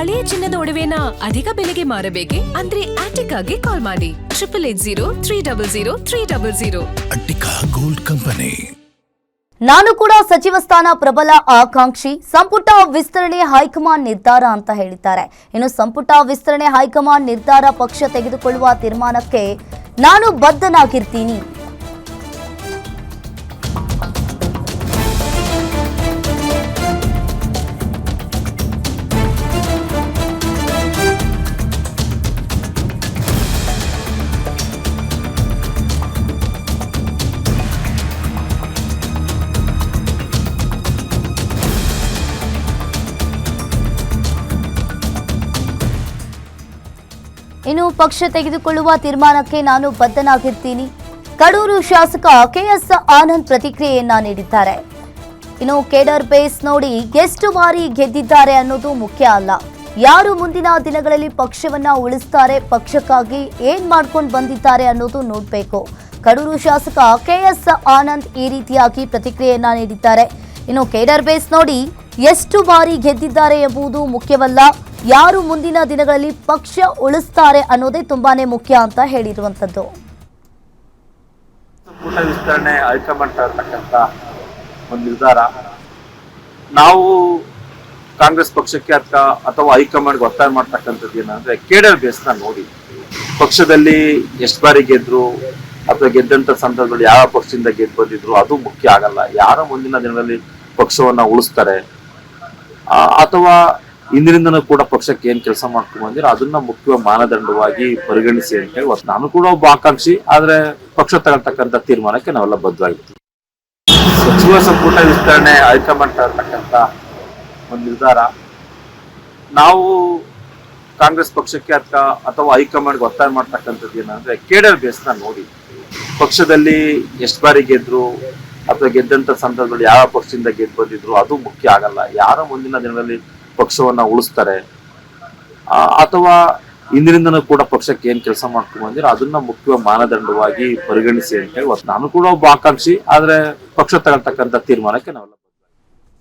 ಹಳೆಯ ಚಿನ್ನದ ಒಡವೆನ ಅಧಿಕ ಬೆಲೆಗೆ ಮಾರಬೇಕೆ ಅಂದ್ರೆ ಆಟಿಕಾಗೆ ಕಾಲ್ ಮಾಡಿ 8880300300. Attica gold company. ನಾನು ಕೂಡ ಸಚಿವ ಸ್ಥಾನ ಪ್ರಬಲ ಆಕಾಂಕ್ಷಿ. ಸಂಪುಟ ವಿಸ್ತರಣೆ ಹೈಕಮಾಂಡ್ ನಿರ್ಧಾರ ಅಂತ ಹೇಳಿದ್ದಾರೆ. ಇನ್ನು ಸಂಪುಟ ವಿಸ್ತರಣೆ ಹೈಕಮಾಂಡ್ ನಿರ್ಧಾರ ಪಕ್ಷ ತೆಗೆದುಕೊಳ್ಳುವ ತೀರ್ಮಾನಕ್ಕೆ ನಾನು ಬದ್ಧನಾಗಿರ್ತೀನಿ. ಇನ್ನು ಪಕ್ಷ ತೆಗೆದುಕೊಳ್ಳುವ ತೀರ್ಮಾನಕ್ಕೆ ನಾನು ಬದ್ಧನಾಗಿರ್ತೀನಿ. ಕಡೂರು ಶಾಸಕ ಕೆಎಸ್ ಆನಂದ್ ಪ್ರತಿಕ್ರಿಯೆಯನ್ನ ನೀಡಿದ್ದಾರೆ. ಇನ್ನು ಕೇಡರ್ ಬೇಸ್ ನೋಡಿ ಎಷ್ಟು ಬಾರಿ ಗೆದ್ದಿದ್ದಾರೆ ಅನ್ನೋದು ಮುಖ್ಯ ಅಲ್ಲ, ಯಾರು ಮುಂದಿನ ದಿನಗಳಲ್ಲಿ ಪಕ್ಷವನ್ನ ಉಳಿಸ್ತಾರೆ, ಪಕ್ಷಕ್ಕಾಗಿ ಏನ್ ಮಾಡ್ಕೊಂಡು ಬಂದಿದ್ದಾರೆ ಅನ್ನೋದು ನೋಡ್ಬೇಕು. ಕಡೂರು ಶಾಸಕ ಕೆಎಸ್ ಆನಂದ್ ಈ ರೀತಿಯಾಗಿ ಪ್ರತಿಕ್ರಿಯೆಯನ್ನ ನೀಡಿದ್ದಾರೆ. ಇನ್ನು ಕೇಡರ್ ಬೇಸ್ ನೋಡಿ ಎಷ್ಟು ಬಾರಿ ಗೆದ್ದಿದ್ದಾರೆ ಎಂಬುದು ಮುಖ್ಯವಲ್ಲ, ಯಾರು ಮುಂದಿನ ದಿನಗಳಲ್ಲಿ ಪಕ್ಷ ಉಳಿಸ್ತಾರೆ ಅನ್ನೋದೇ ತುಂಬಾನೇ ಮುಖ್ಯ ಅಂತ ಹೇಳಿರುವಂತದ್ದು. ಸಂಪುಟ ವಿಸ್ತರಣೆ ಹೈಕಮಾಂಡ್ ತಗೊಳ್ತಕ್ಕಂಥ ಒಂದು ನಿರ್ಧಾರ ನಾವು ಕಾಂಗ್ರೆಸ್ ಪಕ್ಷಕ್ಕೆ ಅಥವಾ ಹೈಕಮಾಂಡ್ಗೆ ಒತ್ತಾಯ ಮಾಡ್ತಕ್ಕಂಥದ್ದು ಏನಂದ್ರೆ ಕೇಡರ್ ಬೇಸ್ನ ನೋಡಿ ಪಕ್ಷದಲ್ಲಿ ಎಷ್ಟು ಬಾರಿ ಗೆದ್ರು ಅಥವಾ ಗೆದ್ದಂತ ಸಂದರ್ಭದಲ್ಲಿ ಯಾವ ಪಕ್ಷದಿಂದ ಗೆದ್ದು ಬಂದಿದ್ರು ಅದು ಮುಖ್ಯ ಆಗಲ್ಲ, ಯಾರ ಮುಂದಿನ ದಿನಗಳಲ್ಲಿ ಪಕ್ಷವನ್ನ ಉಳಿಸ್ತಾರೆ ಅಥವಾ ಇಂದಿನಿಂದನೂ ಕೂಡ ಪಕ್ಷಕ್ಕೆ ಏನ್ ಕೆಲಸ ಮಾಡ್ಕೊಂಡು ಬಂದಿರೋ ಅದನ್ನ ಮುಖ್ಯ ಮಾನದಂಡವಾಗಿ ಪರಿಗಣಿಸಿ ಅಂತ ಹೇಳಿ ನಾನು ಕೂಡ ಒಬ್ಬ ಆಕಾಂಕ್ಷಿ, ಆದ್ರೆ ಪಕ್ಷ ತಗೊಳ್ತಕ್ಕಂಥ ತೀರ್ಮಾನಕ್ಕೆ ನಾವೆಲ್ಲ ಬದ್ಧವಾಗಿರ್ತೀವಿ. ಸಚಿವ ಸಂಪುಟ ವಿಸ್ತರಣೆ ಹೈಕಮಾಂಡ್ ತಗೊಳ್ತಕ್ಕಂಥ ಒಂದು ನಿರ್ಧಾರ ನಾವು ಕಾಂಗ್ರೆಸ್ ಪಕ್ಷಕ್ಕೆ ಅಥವಾ ಹೈಕಮಾಂಡ್ಗೆ ಒತ್ತಾಯ ಮಾಡ್ತಕ್ಕಂಥದ್ದು ಏನಂದ್ರೆ ಕೇಡರ್ ಬೇಸ್ನ ನೋಡಿ ಪಕ್ಷದಲ್ಲಿ ಎಷ್ಟು ಬಾರಿ ಗೆದ್ರು ಅಥವಾ ಗೆದ್ದಂತ ಸಂದರ್ಭದಲ್ಲಿ ಯಾವ ಪಕ್ಷದಿಂದ ಗೆದ್ದು ಬಂದಿದ್ರು ಅದು ಮುಖ್ಯ ಆಗಲ್ಲ, ಯಾರ ಮುಂದಿನ ದಿನಗಳಲ್ಲಿ ಪಕ್ಷವನ್ನ ಉಳಿಸ್ತಾರೆ ಅಥವಾ ಇಂದಿನಿಂದನೂ ಕೂಡ ಪಕ್ಷಕ್ಕೆ ಏನ್ ಕೆಲಸ ಮಾಡ್ಕೊಂಡು ಬಂದಿರೋ ಅದನ್ನ ಮುಖ್ಯ ಮಾನದಂಡವಾಗಿ ಪರಿಗಣಿಸಿ ಅಂತ ಹೇಳಿ ನಾನು ಕೂಡ ಒಬ್ಬ ಆಕಾಂಕ್ಷಿ, ಆದ್ರೆ ಪಕ್ಷ ತಗೊಳ್ತಕ್ಕಂಥ ತೀರ್ಮಾನಕ್ಕೆ ನಾವೆಲ್ಲ